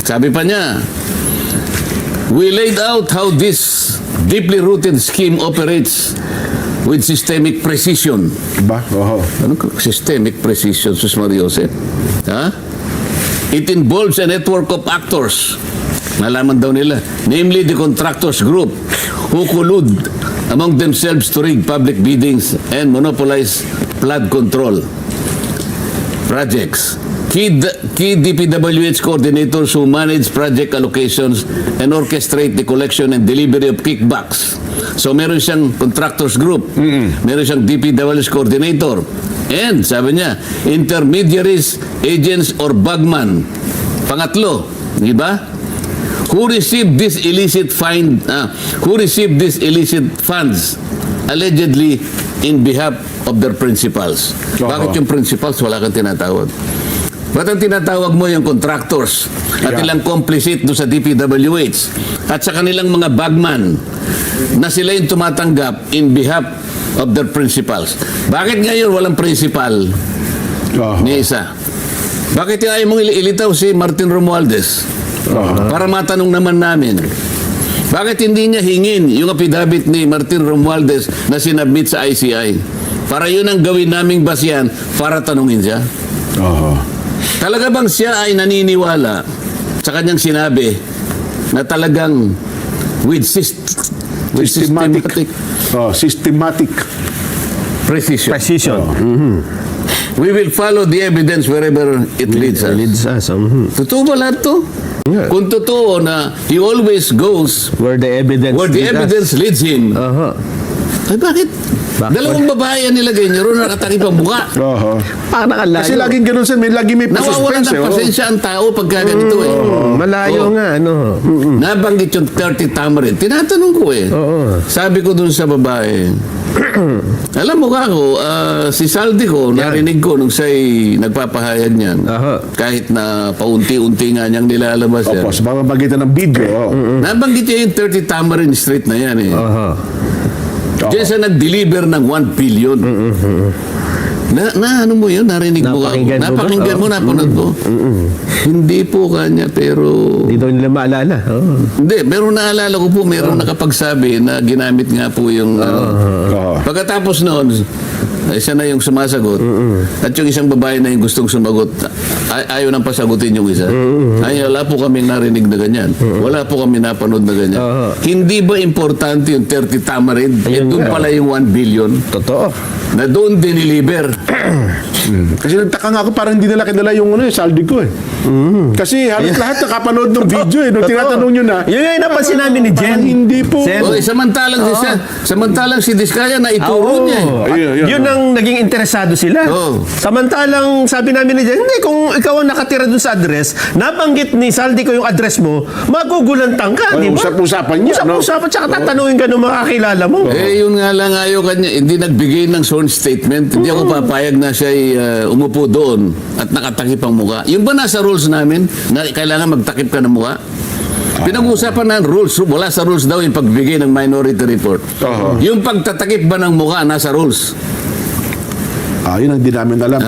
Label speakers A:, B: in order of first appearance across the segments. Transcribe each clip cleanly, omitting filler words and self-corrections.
A: Sabi pa niya, we laid out how this deeply rooted scheme operates with systemic precision.
B: Ba? Oho.
A: Ano systemic precision, Sus Mariose? Ha? It involves a network of actors. Nalaman daw nila. Namely, the contractors group who collude among themselves to rig public biddings and monopolize flood control projects. Key DPWH coordinators who manage project allocations and orchestrate the collection and delivery of kickbacks. So meron siyang contractors group, meron siyang DPWH coordinator, and sabi niya, intermediaries, agents, or bagman. Pangatlo, di ba? Who received this illicit funds allegedly in behalf of their principals. Bakit yung principals wala kang tinatawag? Ba't ang tinatawag mo yung contractors at ilang complicit doon sa DPWH at sa kanilang mga bagman na sila yung tumatanggap in behalf of their principals? Bakit ngayon walang principal ni isa? Bakit ayaw mong ilitaw si Martin Romualdez? Para matanong naman namin. Bakit hindi niya hingin yung affidavit ni Martin Romualdez na sinabmit sa ICI? Para yun ang gawin naming basyan para tanungin siya. Talaga bang siya ay naniniwala sa kanyang sinabi na talagang with systematic precision. We will follow the evidence wherever it leads us. Totoo ba lahat to?
C: Yeah.
A: Kung totoo na he always goes
C: where the evidence
A: leads him, ay bakit? Dalawang babae ang nilagay niya ron nakatakip ang mukha.
C: Parang nakalayo.
B: Kasi laging ganun siya, lagi may
A: Nawawalan ng pasensya ang tao pagka ganito
C: Malayo nga, ano.
A: Nabanggit yung 30 tamarin. Tinatanong ko Sabi ko dun sa babae, alam mo ka ako, si Saldi ko, narinig ko nung siya'y nagpapahayag niyan. Kahit na paunti-unti nga niyang nilalabas yan.
B: Opo, sa pamamagitan ng video.
A: Nabanggit niya yung 30 Tamarin Street na yan Diyan siya nag-deliver ng 1 billion. Ano mo yun? Narinig mo ako. Napakinggan mo, napanood mo. Hindi po kanya, pero...
C: Hindi daw nila maalala.
A: Hindi, meron naalala ko po, meron nakapagsabi na ginamit nga po yung... Pagkatapos noon, siya na yung sumasagot. At yung isang babae na yung gustong sumagot, ayaw nang pasagutin yung isa. Ay, wala po kaming narinig na ganyan. Wala po kami napanood na ganyan. Hindi ba importante yung 30 Tamarin? Doon pala yung 1 billion.
C: Totoo.
A: Na doon diniliber.
B: Kasi nagtaka nga ako, parang hindi nila kinala yung saldi ko Kasi halos lahat nakapanood ng video nung tinatanong nyo na.
C: Yun yung napansin namin ni Jen.
B: Hindi po.
A: Samantalang si Diskaya na ituro niya.
C: Yun ang naging interesado sila. Samantalang sabi namin ni Jen, hindi, kung ikaw ang nakatira dun sa address, nabanggit ni Saldi ko yung address mo, magugulantang ka, di ba?
B: Usap-usapan niya.
C: Usap-usapan, tsaka tatanungin ka ng mga kakilala mo.
A: Yun nga lang ayaw kanya. Hindi nagbigay ng sworn statement. Hindi ako papayag na siya'y umupo doon at nakatakip ang mukha. Yung ba nasa rules namin na kailangan magtakip ka ng mukha? Pinag-uusapan ng rules. Wala sa rules daw yung pagbigay ng minority report. Yung pagtatakip ba ng mukha nasa rules?
B: Yun ang di namin alam.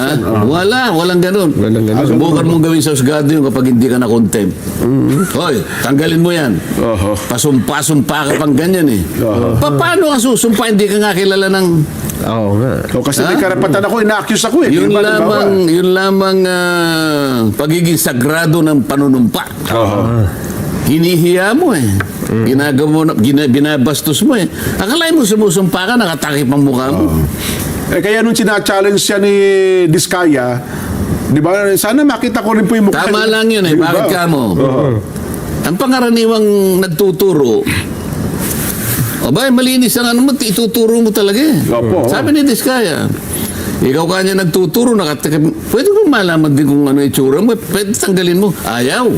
A: Walang ganun. Subukan mong gawin sa husgado yun kapag hindi ka na-contempt. Hoy, tanggalin mo yan. Pasumpa ka pang ganyan Paano ka susumpa? Hindi ka nga kilala ng...
B: Kasi may karapatan ako, ina-accuse ako
A: Yun lamang pagiging sagrado ng panunumpa. Hinihiya mo ginagawa mo, binabastos mo Akalain mo sumusumpa ka, nakatakip ang mukha mo.
B: Kaya nung sina-challenge siya ni Diskaya, di ba, sana makita ko rin po yung mukha.
A: Tama lang yun Bakit ka mo? Ang pangaraniwang nagtuturo, malinis ang ano mo, ituturo mo talaga Sabi ni Diskaya, ikaw kanya nagtuturo, nakatakip. Pwede mo malaman din kung ano itsura mo. Pwede tanggalin mo. Ayaw.